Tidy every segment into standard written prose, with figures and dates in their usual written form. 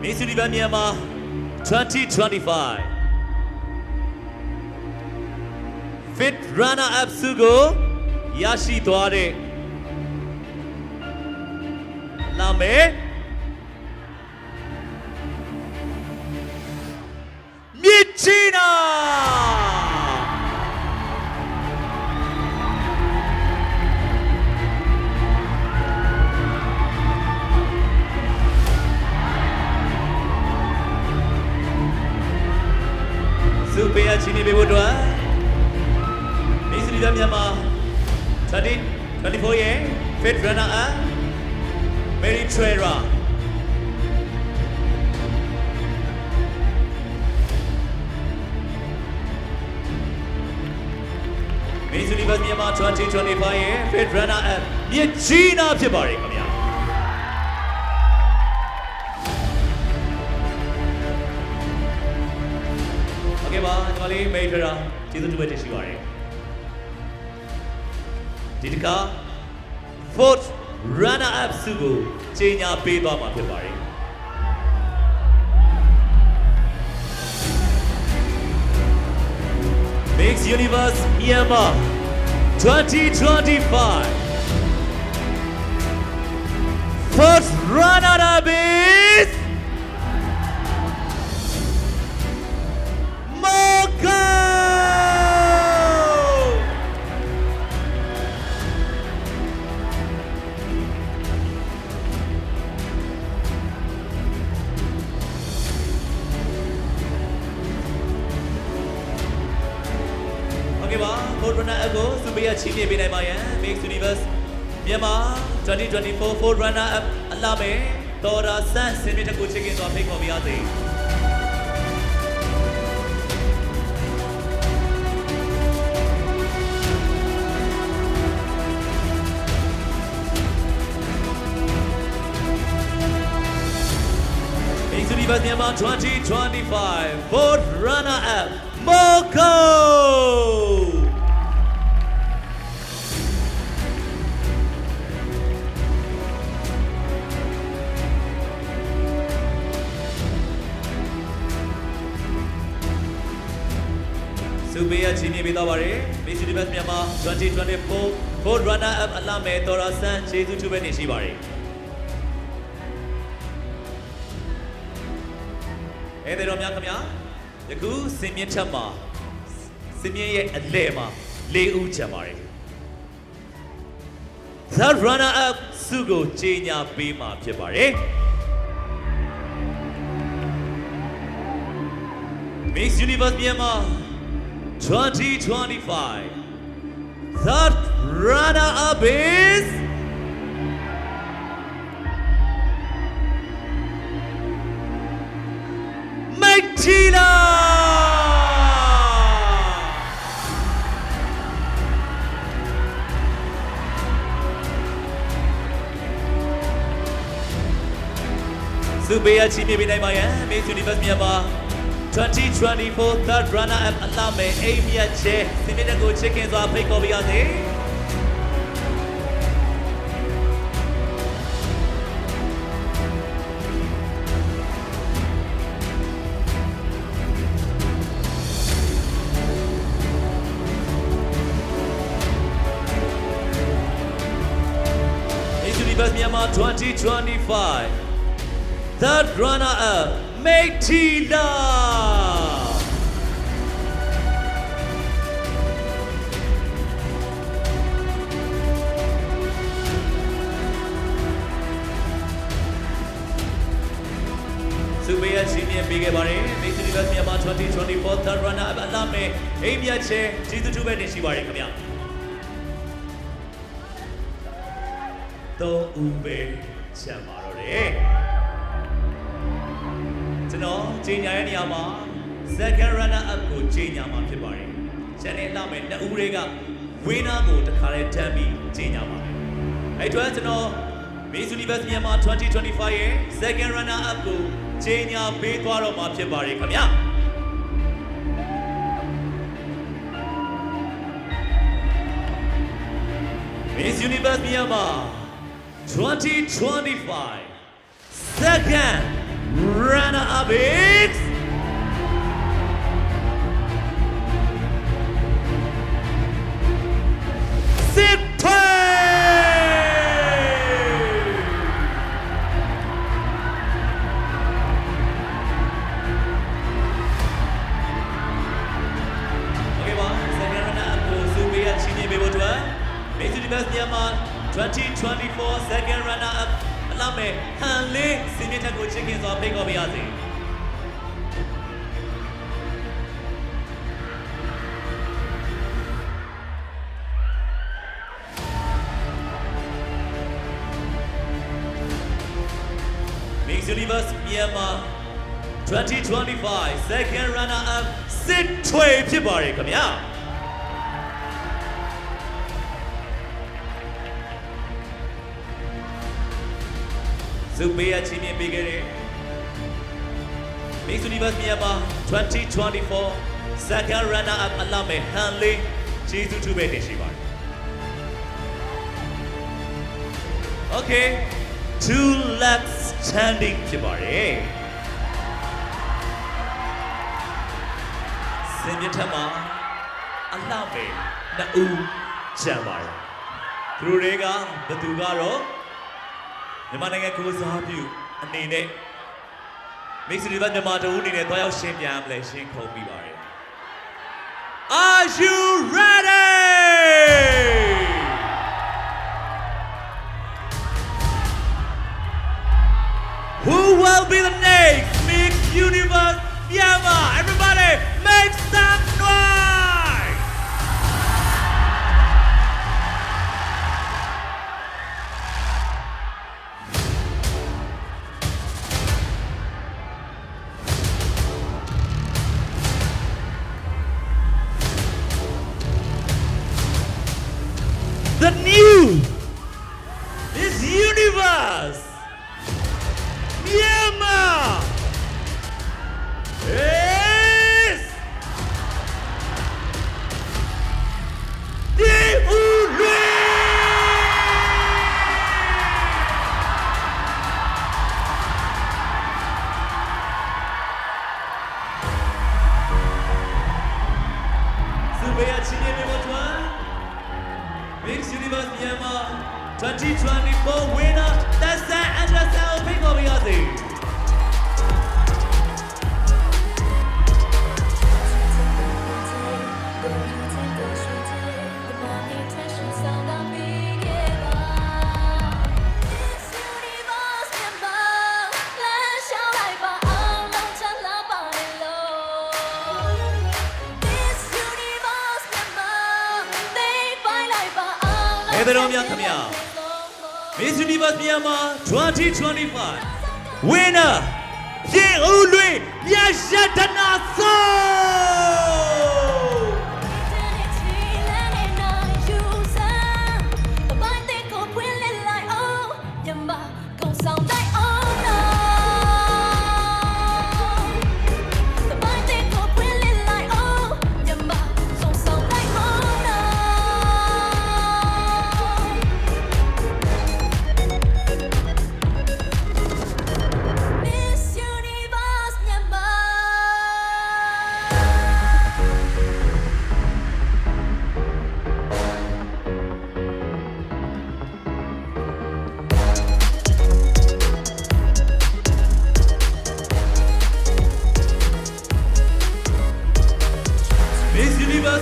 Miss Universe Myanmar 2025 Fit Runner Up ဆုကိုရရှိသွားတဲ့နာမည်မြစ်ချီနာစုပေးအချင်းနေပေးဖို့အတွက် Miss Universe Myanmar 2024 year Fit Runner Up Mary Trera Miss Universe Myanmar 2025 year Fit Runner Up မြစ်ကြီးနာဖြစ်ပါတယ်ခင်ဗျာโอเคပါညီမလေး Mary Trera ကျေးဇူးတင်ပါတယ်ရှိပါတယ်ဒီတစ်ခါ Fourth Runner Up ဆုကိုကြေညာပေးသွားမှာဖြစ်ပါတယ်Miss Universe Myanmar 2025 First Runner Up is Mocha Fourth Runner Up ကိုစုပေးရချီးမြှင့်ပေးနိုင်ပါရန် Miss Universe Myanmar 2024 Fourth Runner Up အလှမဲ့တော်ရာဆန်းစင်မြင့်တကူချစ်ခင်စွာဖိတ်ခေါ်ပါရစေMiss Universe Myanmar 2025 Fourth Runner Up Mochaစုပေးရချီးမြှင့်ပေးသွားပါတယ် Miss Universe Myanmar 2024 Fourth Runner Up အလှမဲ့တော်ရာဆန်းကျေးဇူးတူပဲနေရှိပါတယ်ဧည့်သည်တော်များခင်ဗျာယခုစင်မြင့်ထက်မှာစင်မြင့်ရဲ့အလဲမှာ၄ဦးချန်ပါတယ် Third Runner Up ဆုကိုကြေညာပေးမှာဖြစ်ပါတယ် Miss Universe Myanmar 2025 Third Runner Up is Maitila Subeya Chimi Binay Mayan Miss Universe Myanmar 2024 Third Runner Up အလှမဲ့အိမ်မြတ်ချဲစင်မြင့်ကိုချစ်ခင်စွာဖိတ်ခေါ်ပါရစေ Miss Universe Myanmar 2025 Third Runner Up Maitila Subeya Chimi ပေးခဲ့ပါတယ် Miss Universe Myanmar 2024 Third Runner Up အလှမဲ့အိမ်မြတ်ချဲကျေးဇူးတူပဲနေရှိပါတယ်ခင်ဗျာ3ဦးပဲချန်ပါတော့တယ်ကျွန်တော်ကြီးညာရဲ့နေရာမှာ Second Runner Up ကိုကြီးညာမှာဖြစ်ပါတယ်။ကျန်တဲ့လှမဲ့2ဦးတွေက Winner ကိုတခါလဲတန်းပြီးကြီးညာပါတယ်။အဲ့တော့ကျွန်တော် Miss Universe Myanmar 2025 ရဲ့ Second Runner Up ကိုကြီးညာပေးသွားတော့မှာဖြစ်ပါတယ်ခင်ဗျာ။ Miss Universe Myanmar 2025 Second runner-up is Miss Universe Myanmar 2024 second runner-up အလောက်မဲ့ဟန်လေးစင်မြင့်ထက်ကိုချစ်ခင်စွာဖိတ်ခေါ်ပါရစေ။ Miss Universe Myanmar 2025 second runner-up စစ်ထွေဖြစ်ပါတယ်ခင်ဗျာ။ Zubia Chini Bigere Miss Universe Myanmar 2024 second runner-up Alame Hanley Jesu Tube Shiba. Okay, 2 laps standing Chibare. Sinyatama Alame Nau Chamar. Through Rega, Batugaro. မြန်မာနိုင်ငံကိုစားပြုအနေနဲ့ Miss Universe မြန်မာတဦးအနေနဲ့တွားရောက်ရှင်းပြမလဲရှင်းခုံပြီးပါတယ် Are you ready? Who will be the next Miss Universe Myanmar? Everybody make some noise! The new Miss Universe Myanmar is Diulue. Subaya Chini Mimotwa Miss Universe Myanmar 2024 winner, that's that Andrea Pingo Biazi. Miss Universe Myanmar 2025 winner Diulue Nyashatana So.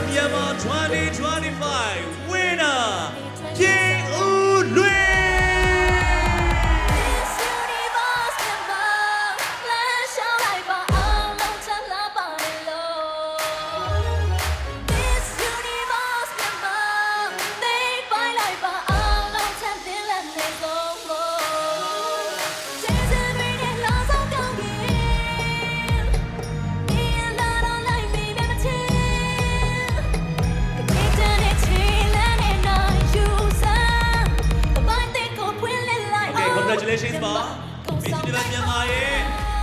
Myanmar 2025 winner Diulue. Congratulations, Ma. Miss Universe Myanmar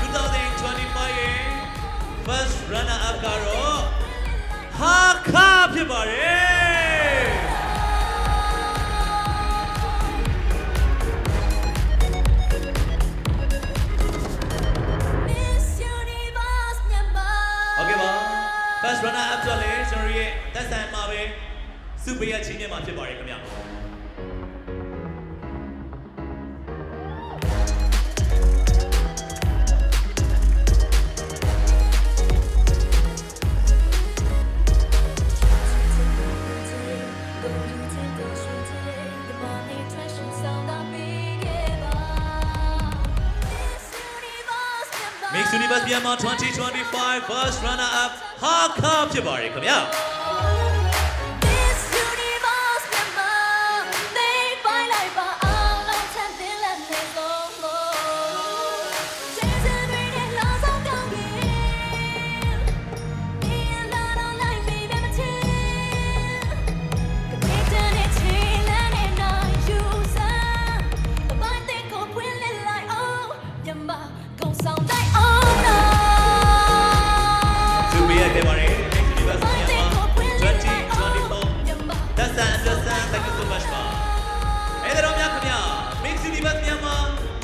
2025 first runner-up ကတော့ဟာခါဖြစ်ပါတယ် တက်ဆန်မှာပဲစုပေးရချင်းမြတ်မှာဖြစ်ပါတယ်ခင်ဗျာ Mix Universe Myanmar 2025 First Runner Up ဟာခါဖြစ်ပါတယ်ခင်ဗျာ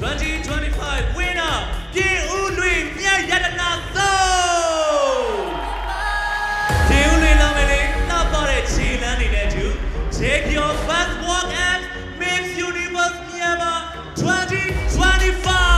2025 winner ပြည်ဦးလွင်မြတ်ရတနာသောပြည်ဦးလွင်လာမယ်လေနောက်ပါတဲ့ခြေလမ်းနေနဲ့တူ Take your first walk at Mix Universe Myanmar 2025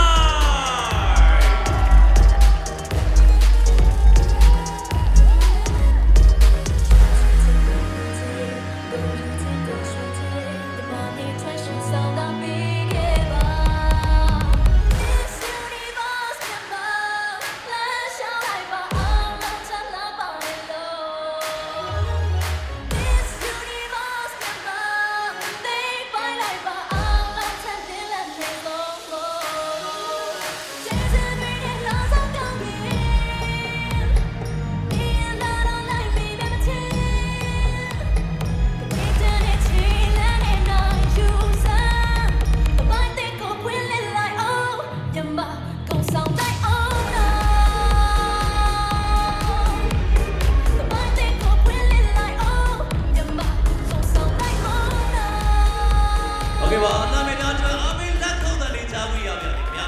Okay ပါနာမည်များကျွန်တော်အမေလက်ခုံးတဲ့လေးချားဝင်ရပြန်ပြီခင်ဗျာ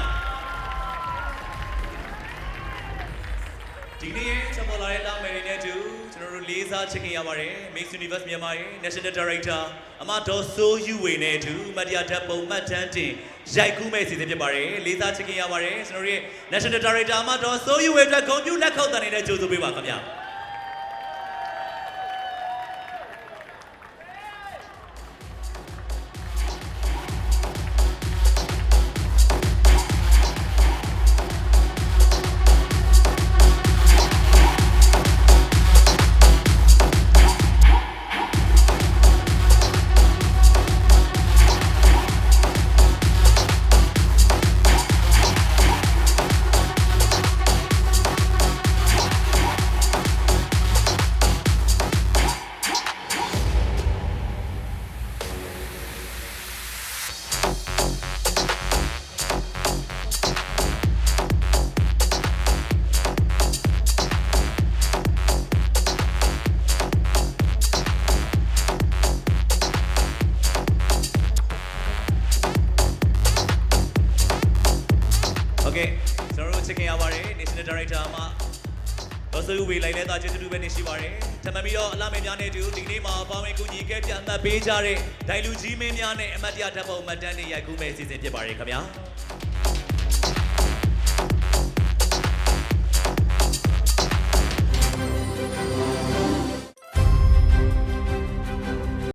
ဒီနေ့ကျွန်တော်လာတဲ့တောင်းမယ်တွေနဲ့တူကျွန်တော်တို့လေးစားချစ်ခင်ရပါတယ် Mix Universe မြန်မာရဲ့ National Director အမဒေါ်စိုးယူဝေနဲ့တူမတ်တရားဓာတ်ပုံမှတ်တမ်းတင်ရိုက်ကူးမဲ့စီစဉ်ဖြစ်ပါတယ်လေးစားချစ်ခင်ရပါတယ်ကျွန်တော်တို့ရဲ့ National Director အမဒေါ်စိုးယူဝေအတွက်ဂုဏ်ပြုလက်ခုံးတဲ့လေးနဲ့ကြိုဆိုပေးပါခင်ဗျာOkay ကျွန်တော်တို့ချစ်ခင်ရပါတယ် National Director မှာဒေါ်စိုးဝေလိုက်လဲသားကျေးဇူးတူပဲနေရှိပါတယ်ထပ်မံပြီးတော့အလားမင်းများနဲ့တူဒီနေ့မှာပါဝင်ကူညီခဲ့ပြန်သက်ပေးကြတဲ့ဒိုင်လူကြီးမင်းများနဲ့အမတ်တရားဓာတ်ပုံမှတ်တမ်းတွေရိုက်ကူးမဲ့အစီအစဉ်ဖြစ်ပါတယ်ခင်ဗျာ